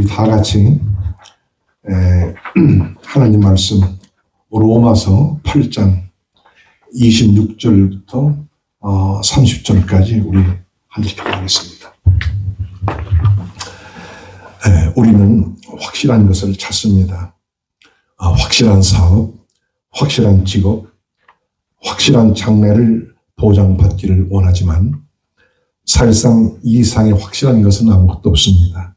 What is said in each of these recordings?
다 같이 하나님 말씀 로마서 8장 26절부터 30절까지 우리 함께 하겠습니다. 우리는 확실한 것을 찾습니다. 확실한 사업, 확실한 직업, 확실한 장래를 보장받기를 원하지만 사실상 이 이상의 확실한 것은 아무것도 없습니다.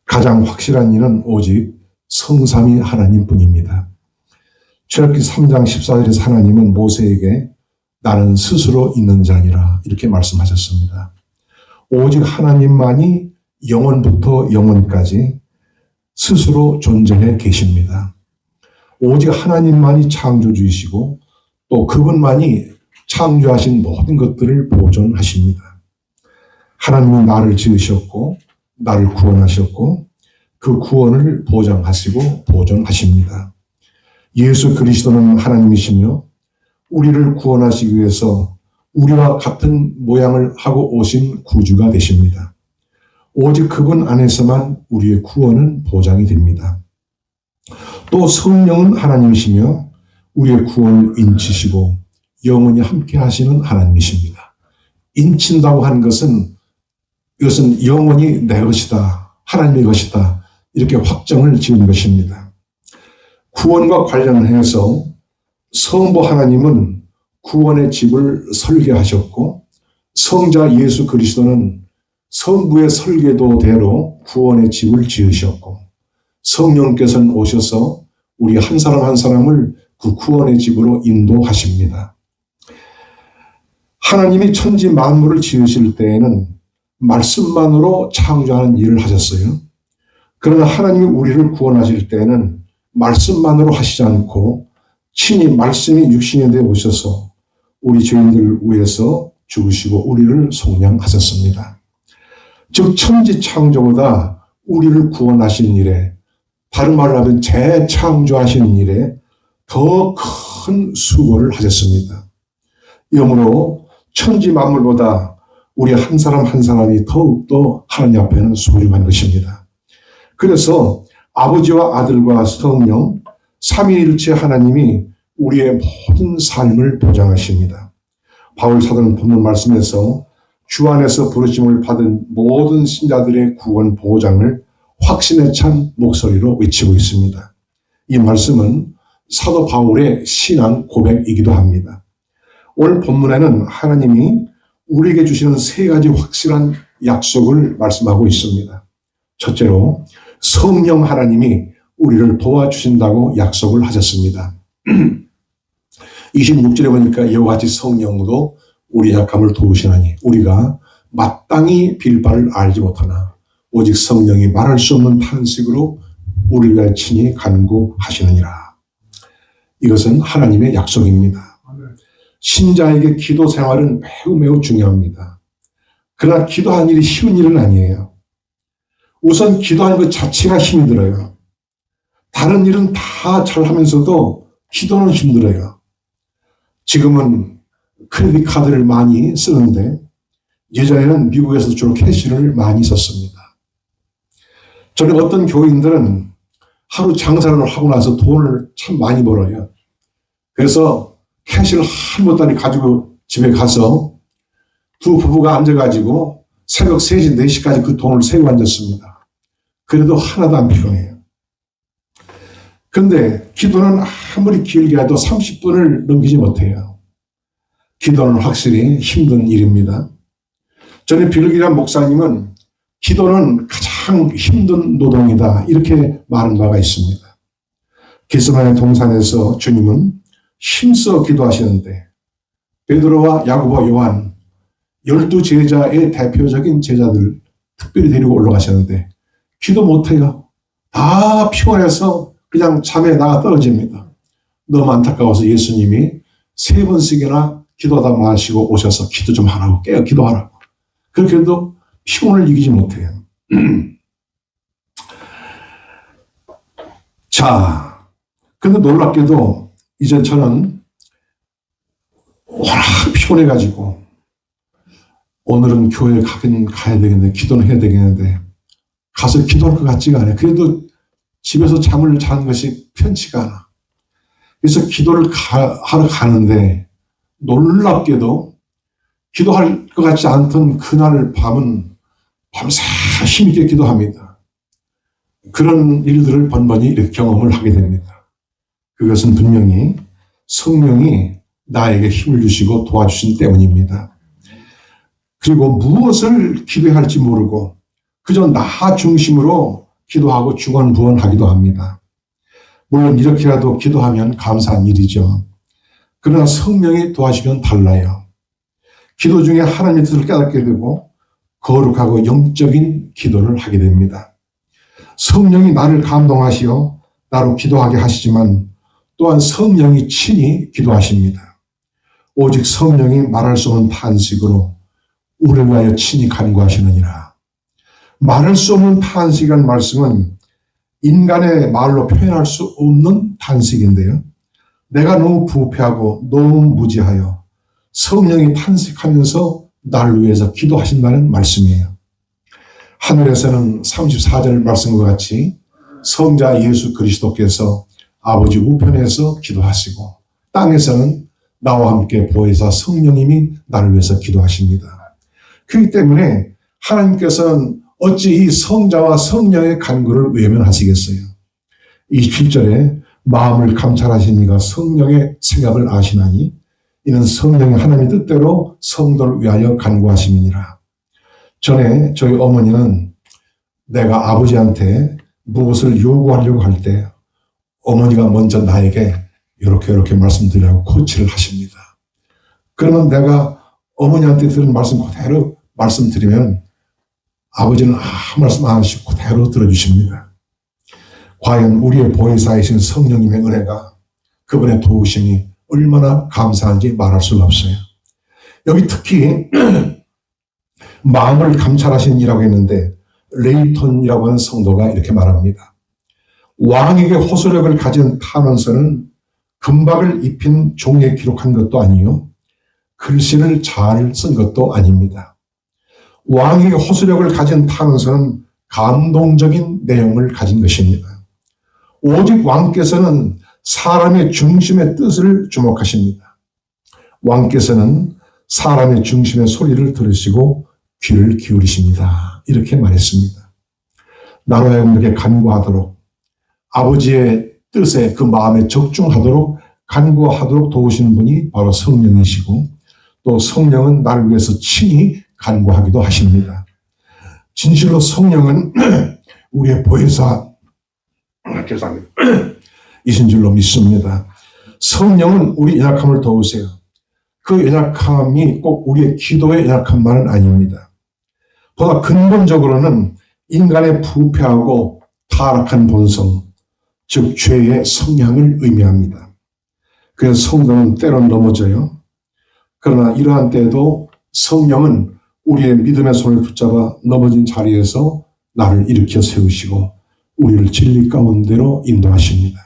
가장 확실한 이는 오직 성삼위 하나님뿐입니다. 출애굽기 3장 14절에서 하나님은 모세에게 나는 스스로 있는 자니라 이렇게 말씀하셨습니다. 오직 하나님만이 영원부터 영원까지 스스로 존재해 계십니다. 오직 하나님만이 창조주이시고 또 그분만이 창조하신 모든 것들을 보존하십니다. 하나님이 나를 지으셨고 나를 구원하셨고 그 구원을 보장하시고 보존하십니다. 예수 그리스도는 하나님이시며 우리를 구원하시기 위해서 우리와 같은 모양을 하고 오신 구주가 되십니다. 오직 그분 안에서만 우리의 구원은 보장이 됩니다. 또 성령은 하나님이시며 우리의 구원을 인치시고 영원히 함께 하시는 하나님이십니다. 인친다고 하는 것은 이것은 영원히 내 것이다, 하나님의 것이다 이렇게 확정을 지은 것입니다. 구원과 관련해서 성부 하나님은 구원의 집을 설계하셨고 성자 예수 그리스도는 성부의 설계도대로 구원의 집을 지으셨고 성령께서는 오셔서 우리 한 사람 한 사람을 그 구원의 집으로 인도하십니다. 하나님이 천지 만물을 지으실 때에는 말씀만으로 창조하는 일을 하셨어요. 그러나 하나님이 우리를 구원하실 때에는 말씀만으로 하시지 않고 친히 말씀이 육신이 되어 오셔서 우리 죄인들을 위해서 죽으시고 우리를 속량하셨습니다. 즉 천지 창조보다 우리를 구원하시는 일에, 다른 말로 하면 재창조하시는 일에 더 큰 수고를 하셨습니다. 이러므로 천지 만물보다 우리 한 사람 한 사람이 더욱더 하나님 앞에는 소중한 것입니다. 그래서 아버지와 아들과 성령 삼위일체 하나님이 우리의 모든 삶을 보장하십니다. 바울 사도는 본문 말씀에서 주 안에서 부르심을 받은 모든 신자들의 구원 보장을 확신에 찬 목소리로 외치고 있습니다. 이 말씀은 사도 바울의 신앙 고백이기도 합니다. 오늘 본문에는 하나님이 우리에게 주시는 세 가지 확실한 약속을 말씀하고 있습니다. 첫째로 성령 하나님이 우리를 도와주신다고 약속을 하셨습니다. 26절에 보니까 이와 같이 성령도 우리 약함을 도우시나니 우리가 마땅히 빌 바를 알지 못하나 오직 성령이 말할 수 없는 탄식으로 우리를 위하여 친히 간구하시느니라. 이것은 하나님의 약속입니다. 신자에게 기도 생활은 매우 중요합니다. 그러나 기도하는 일이 쉬운 일은 아니에요. 우선 기도하는 것 자체가 힘이 들어요. 다른 일은 다 잘하면서도 기도는 힘들어요. 지금은 크레딧 카드를 많이 쓰는데 예전에는 미국에서 주로 캐시를 많이 썼습니다. 저는 어떤 교인들은 하루 장사를 하고 나서 돈을 참 많이 벌어요. 그래서 캐시를 한 보따리 가지고 집에 가서 두 부부가 앉아가지고 새벽 3시, 4시까지 그 돈을 세고 앉았습니다. 그래도 하나도 안 필요해요. 그런데 기도는 아무리 길게 해도 30분을 넘기지 못해요. 기도는 확실히 힘든 일입니다. 전에 빌기란 목사님은 기도는 가장 힘든 노동이다 이렇게 말한 바가 있습니다. 겟세마네 동산에서 주님은 힘써 기도하시는데 베드로와 야고보, 요한 12제자의 대표적인 제자들 특별히 데리고 올라가셨는데 기도 못해요. 다 피곤해서 그냥 잠에 나가 떨어집니다. 너무 안타까워서 예수님이 3번씩이나 기도하다 마시고 오셔서 기도 좀 하라고 깨어 기도하라고. 그렇게 해도 피곤을 이기지 못해요. 자, 근데 놀랍게도 이제 저는 워낙 피곤해가지고 오늘은 교회에 가야 되겠는데 기도는 해야 되겠는데 가서 기도할 것 같지가 않아요. 그래도 집에서 잠을 자는 것이 편치가 않아. 그래서 기도를 하러 가는데 놀랍게도 기도할 것 같지 않던 그날 밤은 밤새 힘있게 기도합니다. 그런 일들을 번번이 이렇게 경험을 하게 됩니다. 그것은 분명히 성령이 나에게 힘을 주시고 도와주신 때문입니다. 그리고 무엇을 기도해야 할지 모르고 그저 나 중심으로 기도하고 중언부언하기도 합니다. 물론 이렇게라도 기도하면 감사한 일이죠. 그러나 성령이 도와주면 달라요. 기도 중에 하나님의 뜻을 깨닫게 되고 거룩하고 영적인 기도를 하게 됩니다. 성령이 나를 감동하시어 나로 기도하게 하시지만 또한 성령이 친히 기도하십니다. 오직 성령이 말할 수 없는 탄식으로 우리를 위하여 친히 간구하시느니라. 말할 수 없는 탄식이라는 말씀은 인간의 말로 표현할 수 없는 탄식인데요. 내가 너무 부패하고 너무 무지하여 성령이 탄식하면서 나를 위해서 기도하신다는 말씀이에요. 하늘에서는 34절 말씀과 같이 성자 예수 그리스도께서 아버지 우편에서 기도하시고 땅에서는 나와 함께 보혜사 성령님이 나를 위해서 기도하십니다. 그렇기 때문에 하나님께서는 어찌 이 성자와 성령의 간구를 외면하시겠어요? 27절에 마음을 감찰하신 이가 성령의 생각을 아시나니 이는 성령이 하나님의 뜻대로 성도를 위하여 간구하심이니라. 전에 저희 어머니는 내가 아버지한테 무엇을 요구하려고 할 때 어머니가 먼저 나에게 이렇게 말씀드리라고 코치를 하십니다. 그러면 내가 어머니한테 들은 말씀 그대로 말씀드리면 아버지는 아무 말씀 안 하시고 그대로 들어주십니다. 과연 우리의 보혜사이신 성령님의 은혜가 그분의 도우심이 얼마나 감사한지 말할 수가 없어요. 여기 특히 마음을 감찰하신 이라고 했는데 레이톤이라고 하는 성도가 이렇게 말합니다. 왕에게 호소력을 가진 탄원서는 금박을 입힌 종에 기록한 것도 아니요 글씨를 잘 쓴 것도 아닙니다. 왕에게 호소력을 가진 탄원서는 감동적인 내용을 가진 것입니다. 오직 왕께서는 사람의 중심의 뜻을 주목하십니다. 왕께서는 사람의 중심의 소리를 들으시고 귀를 기울이십니다. 이렇게 말했습니다. 나로 하여금 이렇게 간구하도록 아버지의 뜻에 그 마음에 적중하도록 간구하도록 도우시는 분이 바로 성령이시고 또 성령은 나를 위해서 친히 간구하기도 하십니다. 진실로 성령은 우리의 보혜사 죄송합니다. 이신 줄로 믿습니다. 성령은 우리 연약함을 도우세요. 그 연약함이 꼭 우리의 기도의 연약함만은 아닙니다. 보다 근본적으로는 인간의 부패하고 타락한 본성, 즉 죄의 성향을 의미합니다. 그래서 성도는 때론 넘어져요. 그러나 이러한 때에도 성령은 우리의 믿음의 손을 붙잡아 넘어진 자리에서 나를 일으켜 세우시고 우리를 진리 가운데로 인도하십니다.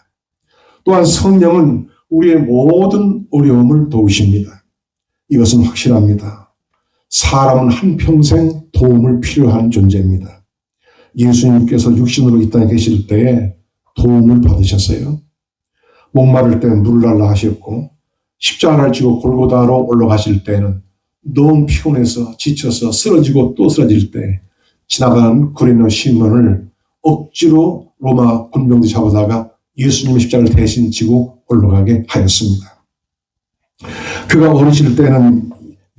또한 성령은 우리의 모든 어려움을 도우십니다. 이것은 확실합니다. 사람은 한평생 도움을 필요한 존재입니다. 예수님께서 육신으로 이 땅에 계실 때에 도움을 받으셨어요. 목마를 때 물을 달라 하셨고 십자가를 지고 골고다로 올라가실 때는 너무 피곤해서 지쳐서 쓰러지고 또 쓰러질 때 지나가는 구레네 시몬을 억지로 로마 군병들이 잡아다가 예수님의 십자가를 대신 지고 올라가게 하였습니다. 그가 어리실 때는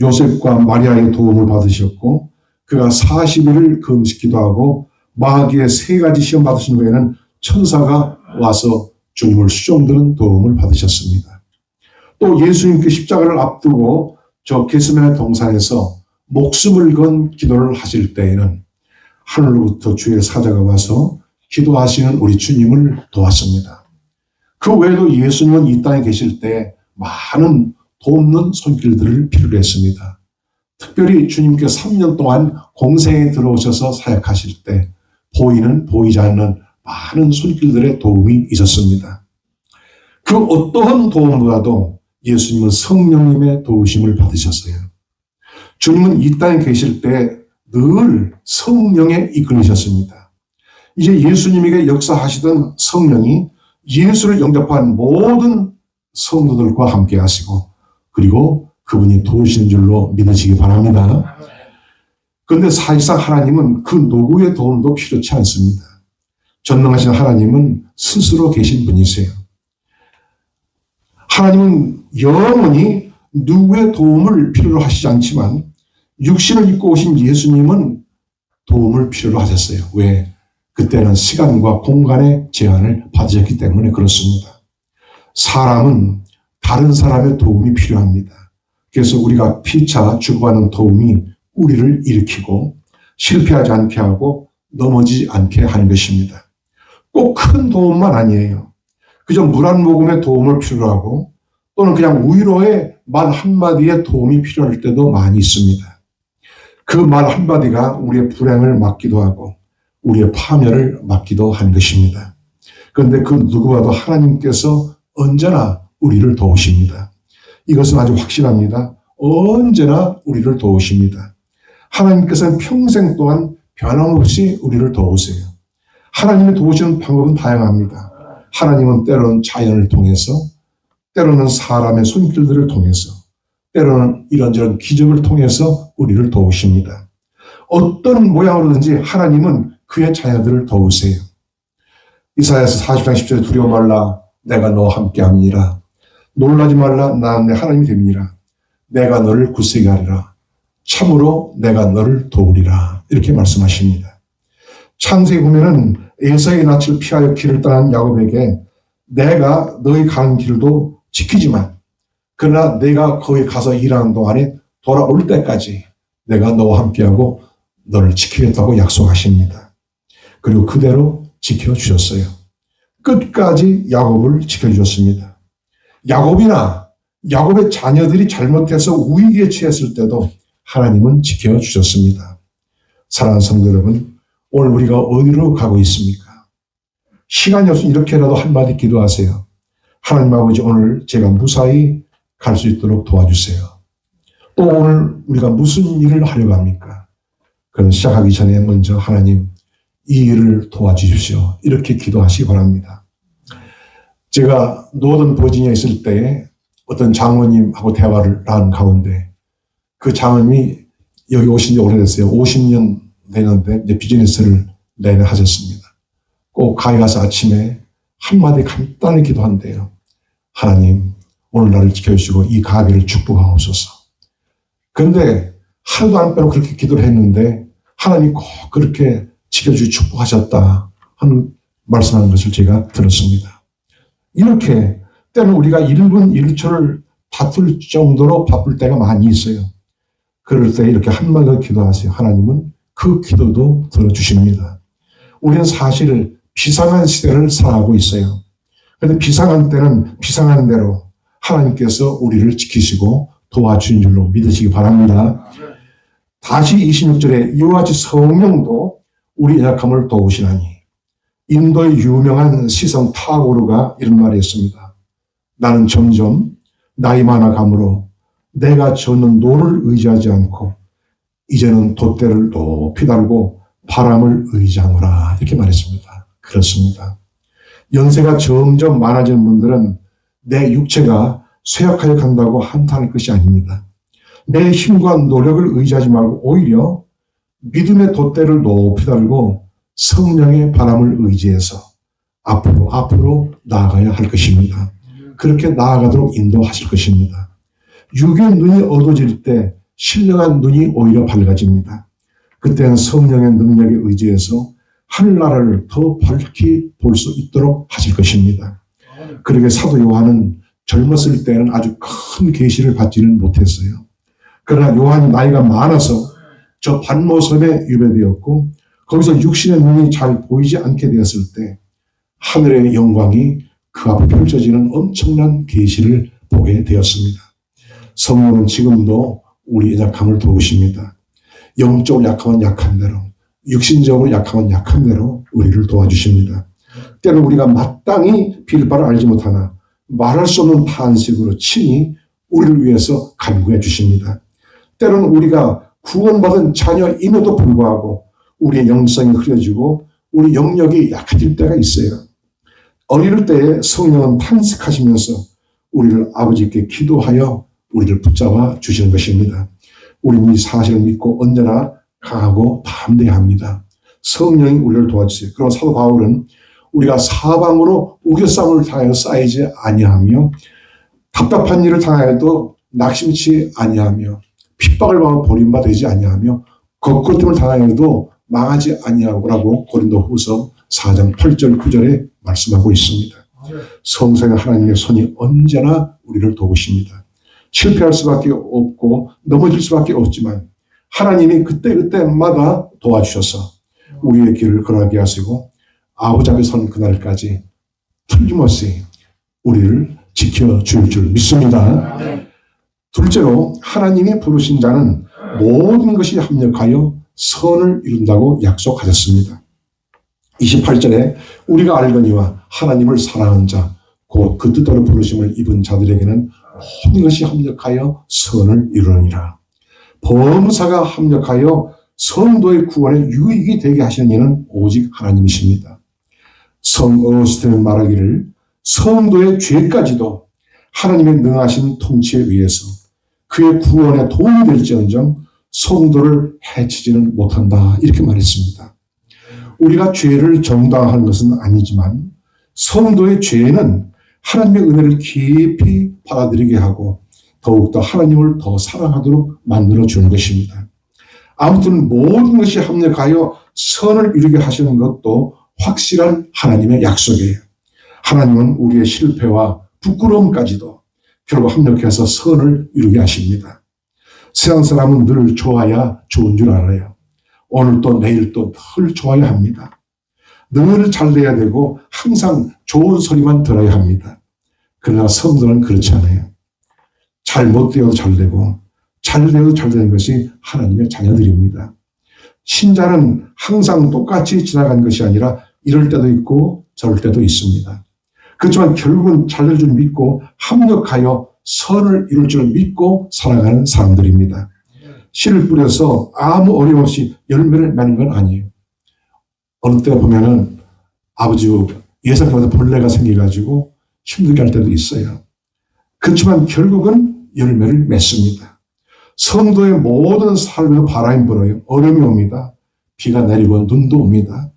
요셉과 마리아의 도움을 받으셨고 그가 40일을 금식기도 하고 마귀의 3가지 시험 받으신 후에는 천사가 와서 주님을 수종드는 도움을 받으셨습니다. 또 예수님께 십자가를 앞두고 저 겟세마네 동산에서 목숨을 건 기도를 하실 때에는 하늘로부터 주의 사자가 와서 기도하시는 우리 주님을 도왔습니다. 그 외에도 예수님은 이 땅에 계실 때 많은 돕는 손길들을 필요로 했습니다. 특별히 주님께 3년 동안 공생에 들어오셔서 사역하실 때 보이는 보이지 않는 많은 손길들의 도움이 있었습니다. 그 어떠한 도움보다도 예수님은 성령님의 도우심을 받으셨어요. 주님은 이 땅에 계실 때 늘 성령에 이끌리셨습니다. 이제 예수님에게 역사하시던 성령이 예수를 영접한 모든 성도들과 함께 하시고 그리고 그분이 도우시는 줄로 믿으시기 바랍니다. 그런데 사실상 하나님은 그 누구의 도움도 필요치 않습니다. 전능하신 하나님은 스스로 계신 분이세요. 하나님은 영원히 누구의 도움을 필요로 하시지 않지만 육신을 입고 오신 예수님은 도움을 필요로 하셨어요. 왜? 그때는 시간과 공간의 제한을 받으셨기 때문에 그렇습니다. 사람은 다른 사람의 도움이 필요합니다. 그래서 우리가 피차 주고받는 도움이 우리를 일으키고 실패하지 않게 하고 넘어지지 않게 하는 것입니다. 꼭 큰 도움만 아니에요. 그저 물 한 모금의 도움을 필요로 하고 또는 그냥 위로의 말 한마디의 도움이 필요할 때도 많이 있습니다. 그 말 한마디가 우리의 불행을 막기도 하고 우리의 파멸을 막기도 하는 것입니다. 그런데 그 누구와도 하나님께서 언제나 우리를 도우십니다. 이것은 아주 확실합니다. 언제나 우리를 도우십니다. 하나님께서는 평생 동안 변함없이 우리를 도우세요. 하나님이 도우시는 방법은 다양합니다. 하나님은 때로는 자연을 통해서, 때로는 사람의 손길들을 통해서, 때로는 이런저런 기적을 통해서 우리를 도우십니다. 어떤 모양으로든지 하나님은 그의 자녀들을 도우세요. 이사야서 40장 10절에 두려워 말라 내가 너와 함께함이니라. 놀라지 말라 나는 내 하나님이 됨이니라. 내가 너를 굳세게 하리라. 참으로 내가 너를 도우리라. 이렇게 말씀하십니다. 창세기 보면은 에사의 낯을 피하여 길을 떠난 야곱에게 내가 너희 가는 길도 지키지만 그러나 내가 거기 가서 일하는 동안에 돌아올 때까지 내가 너와 함께하고 너를 지키겠다고 약속하십니다. 그리고 그대로 지켜주셨어요. 끝까지 야곱을 지켜주셨습니다. 야곱의 자녀들이 잘못해서 위기에 처했을 때도 하나님은 지켜주셨습니다. 사랑하는 성도 여러분, 오늘 우리가 어디로 가고 있습니까? 시간이 없으면 이렇게라도 한마디 기도하세요. 하나님 아버지, 오늘 제가 무사히 갈 수 있도록 도와주세요. 또 오늘 우리가 무슨 일을 하려고 합니까? 그럼 시작하기 전에 먼저 하나님 이 일을 도와주십시오. 이렇게 기도하시기 바랍니다. 제가 노던 버지니아에 있을 때 어떤 장로님하고 대화를 하는 가운데 그 장로님이 여기 오신 지 오래됐어요. 50년 되는데 이제 비즈니스를 내내 하셨습니다. 꼭 가게 가서 아침에 한마디 간단히 기도한대요. 하나님, 오늘 나를 지켜주시고 이 가게를 축복하옵소서. 그런데 하루도 안 빼고 그렇게 기도를 했는데 하나님이 꼭 그렇게 지켜주시고 축복하셨다 하는 말씀하는 것을 제가 들었습니다. 이렇게 때는 우리가 1분 1초를 다툴 정도로 바쁠 때가 많이 있어요. 그럴 때 이렇게 한마디 기도하세요. 하나님은 그 기도도 들어주십니다. 우리는 사실 비상한 시대를 살아가고 있어요. 그런데 비상한 때는 비상한 대로 하나님께서 우리를 지키시고 도와주신 줄로 믿으시기 바랍니다. 다시 26절에 이와 같이 성령도 우리 연약함을 도우시나니. 인도의 유명한 시성 타고르가 이런 말이 있습니다. 나는 점점 나이 많아감으로 내가 젓는 노를 의지하지 않고 이제는 돛대를 높이 달고 바람을 의지하노라. 이렇게 말했습니다. 그렇습니다. 연세가 점점 많아지는 분들은 내 육체가 쇠약하여 간다고 한탄할 것이 아닙니다. 내 힘과 노력을 의지하지 말고 오히려 믿음의 돛대를 높이 달고 성령의 바람을 의지해서 앞으로 나아가야 할 것입니다. 그렇게 나아가도록 인도하실 것입니다. 육의 눈이 어두워질 때 신령한 눈이 오히려 밝아집니다. 그때는 성령의 능력에 의지해서 하늘나라를 더 밝히 볼 수 있도록 하실 것입니다. 그러게 사도 요한은 젊었을 때는 아주 큰 계시를 받지는 못했어요. 그러나 요한이 나이가 많아서 저 반모섬에 유배되었고 거기서 육신의 눈이 잘 보이지 않게 되었을 때 하늘의 영광이 그 앞에 펼쳐지는 엄청난 계시를 보게 되었습니다. 성령은 지금도 우리 연약함을 도우십니다. 영적으로 약하면 약한 대로, 육신적으로 약하면 약한 대로 우리를 도와주십니다. 때로 우리가 마땅히 빌 바를 알지 못하나 말할 수 없는 탄식으로 친히 우리를 위해서 간구해 주십니다. 때로는 우리가 구원받은 자녀임에도 불구하고 우리의 영성이 흐려지고 우리 영역이 약해질 때가 있어요. 어릴 때에 성령은 탄식하시면서 우리를 아버지께 기도하여 우리를 붙잡아 주시는 것입니다. 우리는 이 사실을 믿고 언제나 강하고 담대해야 합니다. 성령이 우리를 도와주세요. 그럼 사도 바울은 우리가 사방으로 우겨싸움을 당하여 쌓이지 아니하며 답답한 일을 당하여도 낙심치 아니하며 핍박을 받아 버림받지 아니하며 거꾸로짐을 당하여도 망하지 아니하고라고 고린도후서 4장 8절 9절에 말씀하고 있습니다. 성성의 하나님의 손이 언제나 우리를 도우십니다. 실패할 수밖에 없고 넘어질 수밖에 없지만 하나님이 그때그때마다 도와주셔서 우리의 길을 걸어가게 하시고 아버지 앞에 선 그날까지 틀림없이 우리를 지켜줄 줄 믿습니다. 둘째로 하나님이 부르신 자는 모든 것이 합력하여 선을 이룬다고 약속하셨습니다. 28절에 우리가 알거니와 하나님을 사랑하는 자 곧 그 뜻대로 부르심을 입은 자들에게는 모든 것이 합력하여 선을 이루느니라. 범사가 합력하여 성도의 구원에 유익이 되게 하시는 이는 오직 하나님이십니다. 성 어거스틴은 말하기를 성도의 죄까지도 하나님의 능하신 통치에 의해서 그의 구원에 도움이 될지언정 성도를 해치지는 못한다 이렇게 말했습니다. 우리가 죄를 정당화하는 것은 아니지만 성도의 죄는 하나님의 은혜를 깊이 받아들이게 하고 더욱더 하나님을 더 사랑하도록 만들어주는 것입니다. 아무튼 모든 것이 합력하여 선을 이루게 하시는 것도 확실한 하나님의 약속이에요. 하나님은 우리의 실패와 부끄러움까지도 결국 합력해서 선을 이루게 하십니다. 세상 사람은 늘 좋아야 좋은 줄 알아요. 오늘도 내일도 늘 좋아야 합니다. 늘 잘 돼야 되고 항상 좋은 소리만 들어야 합니다. 그러나 성도는 그렇지 않아요. 잘못되어도 잘 되고 잘 되어도 잘 되는 것이 하나님의 자녀들입니다. 신자는 항상 똑같이 지나간 것이 아니라 이럴 때도 있고 저럴 때도 있습니다. 그렇지만 결국은 잘 될 줄 믿고 합력하여 선을 이룰 줄 믿고 살아가는 사람들입니다. 씨를 뿌려서 아무 어려움 없이 열매를 맺는 건 아니에요. 어느 때 보면은 아버지 예상보다 벌레가 생겨가지고 힘들게 할 때도 있어요. 그렇지만 결국은 열매를 맺습니다. 성도의 모든 삶에도 바람이 불어요. 어려움이 옵니다. 비가 내리고 눈도 옵니다.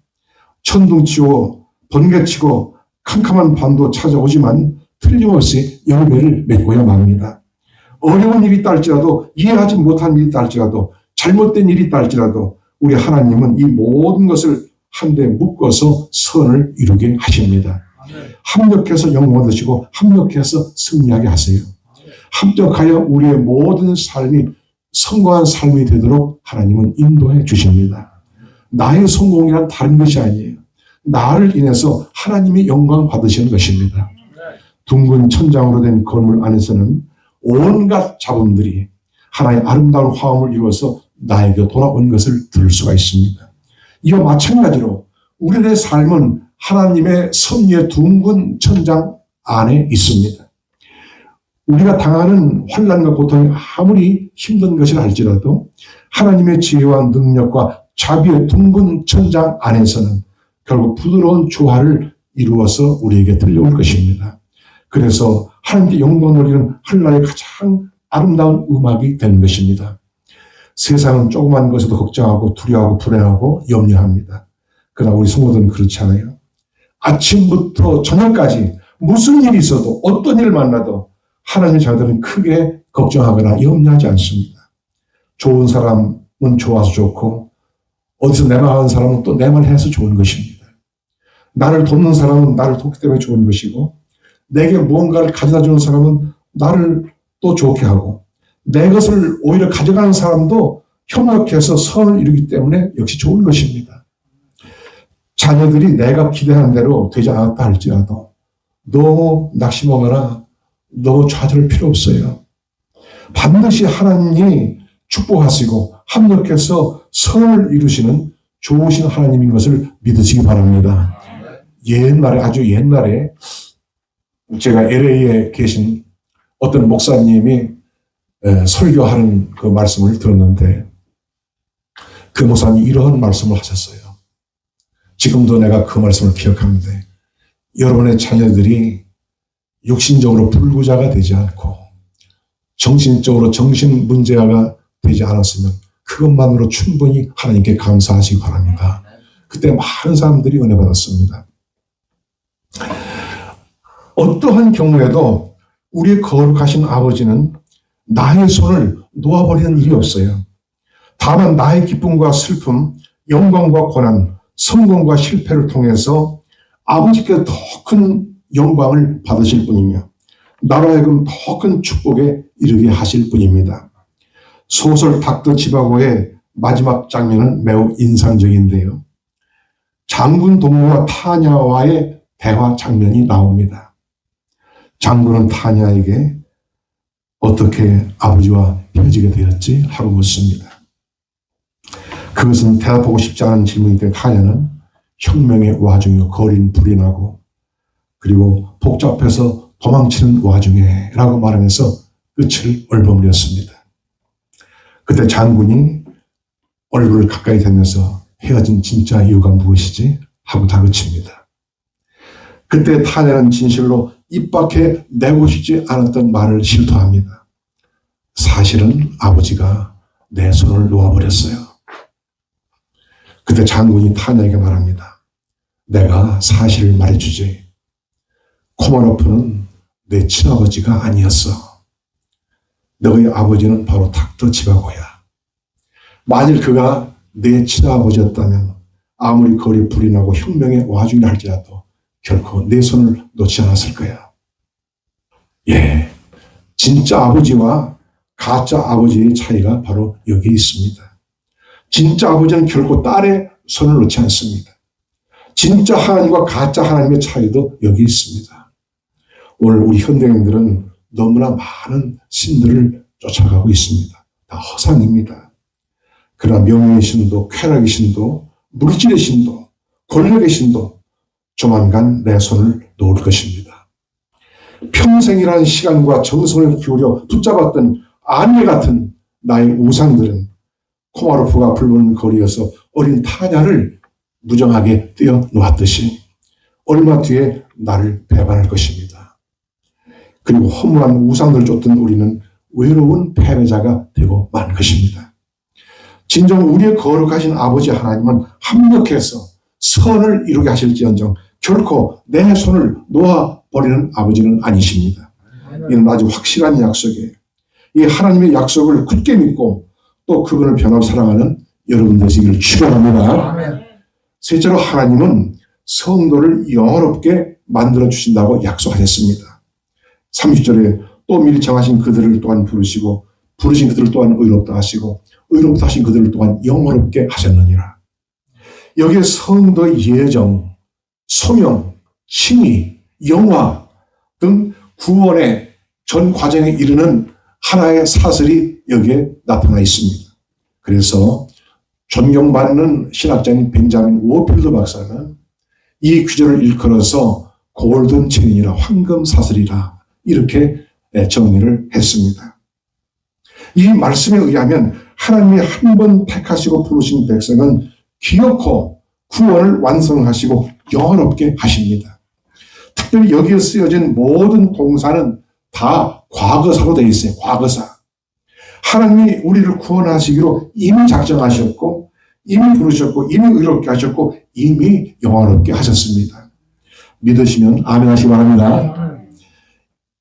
천둥치고 번개치고 캄캄한 밤도 찾아오지만 틀림없이 열매를 맺고야 맙니다. 어려운 일이 있다 할지라도 이해하지 못한 일이 있다 할지라도 잘못된 일이 있다 할지라도 우리 하나님은 이 모든 것을 한데 묶어서 선을 이루게 하십니다. 합력해서 영광 얻으시고 합력해서 승리하게 하세요. 합력하여 우리의 모든 삶이 성공한 삶이 되도록 하나님은 인도해 주십니다. 나의 성공이란 다른 것이 아니에요. 나를 인해서 하나님이 영광 받으시는 것입니다. 둥근 천장으로 된 건물 안에서는 온갖 자본들이 하나의 아름다운 화음을 이루어서 나에게 돌아온 것을 들을 수가 있습니다. 이와 마찬가지로 우리의 삶은 하나님의 섭리의 둥근 천장 안에 있습니다. 우리가 당하는 환난과 고통이 아무리 힘든 것이라 할지라도 하나님의 지혜와 능력과 자비의 둥근 천장 안에서는 결국 부드러운 조화를 이루어서 우리에게 들려올 것입니다. 그래서 하나님께 영광 돌리는 한나라의 가장 아름다운 음악이 되는 것입니다. 세상은 조그만 것에도 걱정하고 두려워하고 불안하고 염려합니다. 그러나 우리 성도들은 그렇지 않아요. 아침부터 저녁까지 무슨 일이 있어도 어떤 일을 만나도 하나님의 자녀들은 크게 걱정하거나 염려하지 않습니다. 좋은 사람은 좋아서 좋고 어디서 내 말 하는 사람은 또 내 말 해서 좋은 것입니다. 나를 돕는 사람은 나를 돕기 때문에 좋은 것이고 내게 무언가를 가져다 주는 사람은 나를 또 좋게 하고 내 것을 오히려 가져가는 사람도 협력해서 선을 이루기 때문에 역시 좋은 것입니다. 자녀들이 내가 기대하는 대로 되지 않았다 할지라도 너무 낙심하거나 너무 좌절할 필요 없어요. 반드시 하나님이 축복하시고 합력해서 선을 이루시는 좋으신 하나님인 것을 믿으시기 바랍니다. 옛날에 아주 옛날에 제가 LA에 계신 어떤 목사님이 설교하는 그 말씀을 들었는데 그 목사님이 이러한 말씀을 하셨어요. 지금도 내가 그 말씀을 기억하는데 여러분의 자녀들이 육신적으로 불구자가 되지 않고 정신적으로 정신 문제가 되지 않았으면 그것만으로 충분히 하나님께 감사하시기 바랍니다. 그때 많은 사람들이 은혜 받았습니다. 어떠한 경우에도 우리의 거룩하신 아버지는 나의 손을 놓아버리는 일이 없어요. 다만 나의 기쁨과 슬픔, 영광과 고난, 성공과 실패를 통해서 아버지께 더 큰 영광을 받으실 분이며 나로 하여금 더 큰 축복에 이르게 하실 분입니다. 소설 닥터 지바고의 마지막 장면은 매우 인상적인데요. 장군 동무와 타냐와의 대화 장면이 나옵니다. 장군은 타냐에게 어떻게 아버지와 헤어지게 되었지? 하고 묻습니다. 그것은 대답하고 싶지 않은 질문인데 타냐는 혁명의 와중에 거린 불이 나고 그리고 복잡해서 도망치는 와중에 라고 말하면서 끝을 얼버무렸습니다. 그때 장군이 얼굴을 가까이 대면서 헤어진 진짜 이유가 무엇이지? 하고 다그칩니다. 그때 타냐는 진실로 입 밖에 내고 싶지 않았던 말을 실토합니다. 사실은 아버지가 내 손을 놓아버렸어요. 그때 장군이 타냐에게 말합니다. 내가 사실을 말해주지. 코마로프는 내 친아버지가 아니었어. 너의 아버지는 바로 닥터 지바고야. 만일 그가 내 친아버지였다면 아무리 거리에 불이 나고 혁명의 와중이라 할지라도 결코 내 손을 놓지 않았을 거야. 예, 진짜 아버지와 가짜 아버지의 차이가 바로 여기 있습니다. 진짜 아버지는 결코 딸의 손을 놓지 않습니다. 진짜 하나님과 가짜 하나님의 차이도 여기 있습니다. 오늘 우리 현대인들은 너무나 많은 신들을 쫓아가고 있습니다. 다 허상입니다. 그러나 명예의 신도, 쾌락의 신도, 물질의 신도, 권력의 신도 조만간 내 손을 놓을 것입니다. 평생이라는 시간과 정성을 기울여 붙잡았던 안개 같은 나의 우상들은 코마로프가 붉은 거리에서 어린 타냐를 무정하게 떼어놓았듯이 얼마 뒤에 나를 배반할 것입니다. 그리고 허무한 우상들을 쫓던 우리는 외로운 패배자가 되고 만 것입니다. 진정 우리의 거룩하신 아버지 하나님은 합력해서 선을 이루게 하실지언정 결코 내 손을 놓아버리는 아버지는 아니십니다. 이는 아주 확실한 약속이에요. 이 하나님의 약속을 굳게 믿고 또 그분을 변함없이 사랑하는 여러분 되시기를 축원합니다. 셋째로 하나님은 성도를 영원롭게 만들어 주신다고 약속하셨습니다. 30절에 또 미리 정하신 그들을 또한 부르시고 부르신 그들을 또한 의롭다 하시고 의롭다 하신 그들을 또한 영원롭게 하셨느니라. 여기에 성도의 예정, 소명, 칭의, 영화 등 구원의 전 과정에 이르는 하나의 사슬이 여기에 나타나 있습니다. 그래서 존경받는 신학자인 벤자민 워필드 박사는 이 규절을 일컬어서 골든 체인이라 황금 사슬이라 이렇게 정리를 했습니다. 이 말씀에 의하면 하나님이 한 번 택하시고 부르신 백성은 기어코 구원을 완성하시고 영원롭게 하십니다. 특별히 여기에 쓰여진 모든 동사는 다 과거사로 되어 있어요. 과거사. 하나님이 우리를 구원하시기로 이미 작정하셨고 이미 부르셨고 이미 의롭게 하셨고 이미 영원롭게 하셨습니다. 믿으시면 아멘 하시기 바랍니다.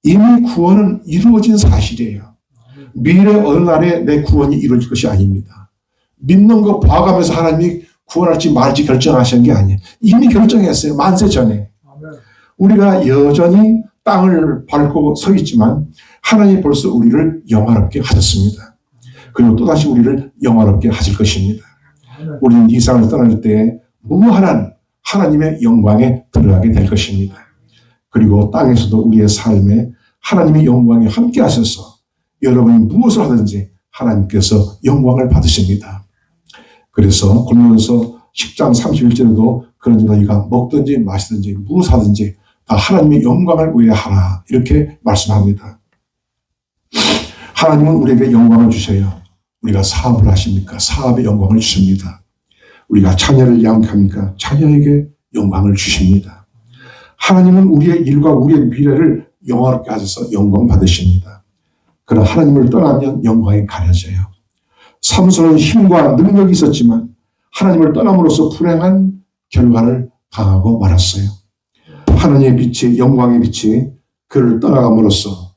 이미 구원은 이루어진 사실이에요. 미래 어느 날에 내 구원이 이루어질 것이 아닙니다. 믿는 거 봐가면서 하나님이 구원할지 말지 결정하신 게 아니에요. 이미 결정했어요. 만세 전에. 우리가 여전히 땅을 밟고 서 있지만 하나님이 벌써 우리를 영화롭게 하셨습니다. 그리고 또다시 우리를 영화롭게 하실 것입니다. 우리는 이 세상을 떠날 때 무한한 하나님의 영광에 들어가게 될 것입니다. 그리고 땅에서도 우리의 삶에 하나님의 영광에 함께 하셔서 여러분이 무엇을 하든지 하나님께서 영광을 받으십니다. 그래서 골로새서 10장 31절에도 그런지 너희가 먹든지 마시든지 무엇하든지 다 하나님의 영광을 위해 하라 이렇게 말씀합니다. 하나님은 우리에게 영광을 주셔요. 우리가 사업을 하십니까? 사업의 영광을 주십니다. 우리가 자녀를 양육하니까 자녀에게 영광을 주십니다. 하나님은 우리의 일과 우리의 미래를 영화롭게 하셔서 영광 받으십니다. 그러나 하나님을 떠나면 영광이 가려져요. 삼손은 힘과 능력이 있었지만 하나님을 떠남으로써 불행한 결과를 당하고 말았어요. 하나님의 빛이, 영광의 빛이 그를 떠나감으로써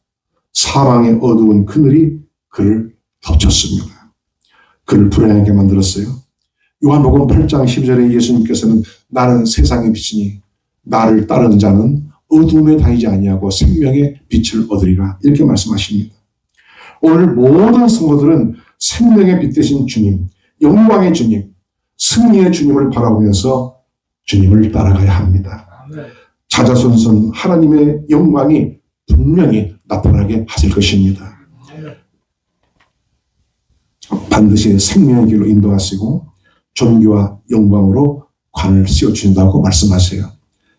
사망의 어두운 그늘이 그를 덮쳤습니다. 그를 불행하게 만들었어요. 요한복음 8장 12절에 예수님께서는 나는 세상의 빛이니 나를 따르는 자는 어둠에 다니지 아니하고 생명의 빛을 얻으리라, 이렇게 말씀하십니다. 오늘 모든 성도들은 생명의 빛 되신 주님, 영광의 주님, 승리의 주님을 바라보면서 주님을 따라가야 합니다. 자자손손 하나님의 영광이 분명히 나타나게 하실 것입니다. 반드시 생명의 길로 인도하시고 존귀와 영광으로 관을 씌워주신다고 말씀하세요.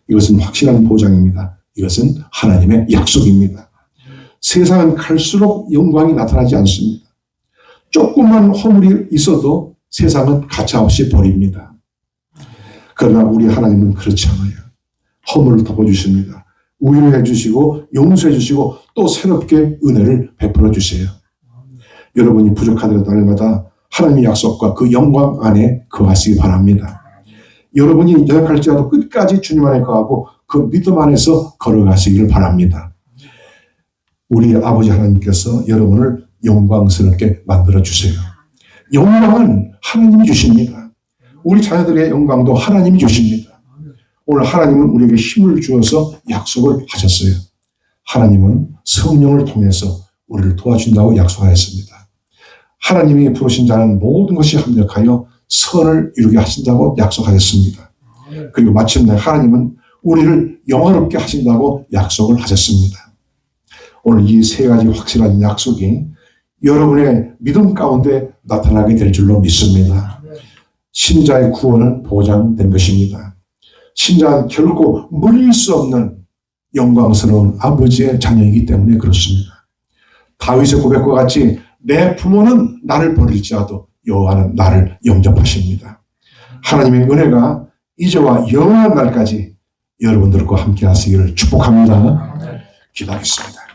이것은 확실한 보장입니다. 이것은 하나님의 약속입니다. 세상은 갈수록 영광이 나타나지 않습니다. 조금만 허물이 있어도 세상은 가차없이 버립니다. 그러나 우리 하나님은 그렇지 않아요. 허물을 덮어주십니다. 위로해 주시고 용서해 주시고 또 새롭게 은혜를 베풀어 주세요. 여러분이 부족하더라도 날마다 하나님의 약속과 그 영광 안에 거하시기 바랍니다. 여러분이 연약할지라도 끝까지 주님 안에 거하고 그 믿음 안에서 걸어가시기를 바랍니다. 우리 아버지 하나님께서 여러분을 영광스럽게 만들어 주세요. 영광은 하나님이 주십니다. 우리 자녀들의 영광도 하나님이 주십니다. 오늘 하나님은 우리에게 힘을 주어서 약속을 하셨어요. 하나님은 성령을 통해서 우리를 도와준다고 약속하였습니다. 하나님이 부르신 자는 모든 것이 합력하여 선을 이루게 하신다고 약속하셨습니다. 그리고 마침내 하나님은 우리를 영화롭게 하신다고 약속을 하셨습니다. 오늘 이 세 가지 확실한 약속이 여러분의 믿음 가운데 나타나게 될 줄로 믿습니다. 신자의 구원은 보장된 것입니다. 신자는 결코 물릴 수 없는 영광스러운 아버지의 자녀이기 때문에 그렇습니다. 다윗의 고백과 같이 내 부모는 나를 버릴지라도 여호와는 나를 영접하십니다. 하나님의 은혜가 이제와 영원한 날까지 여러분들과 함께 하시기를 축복합니다. 기도하겠습니다.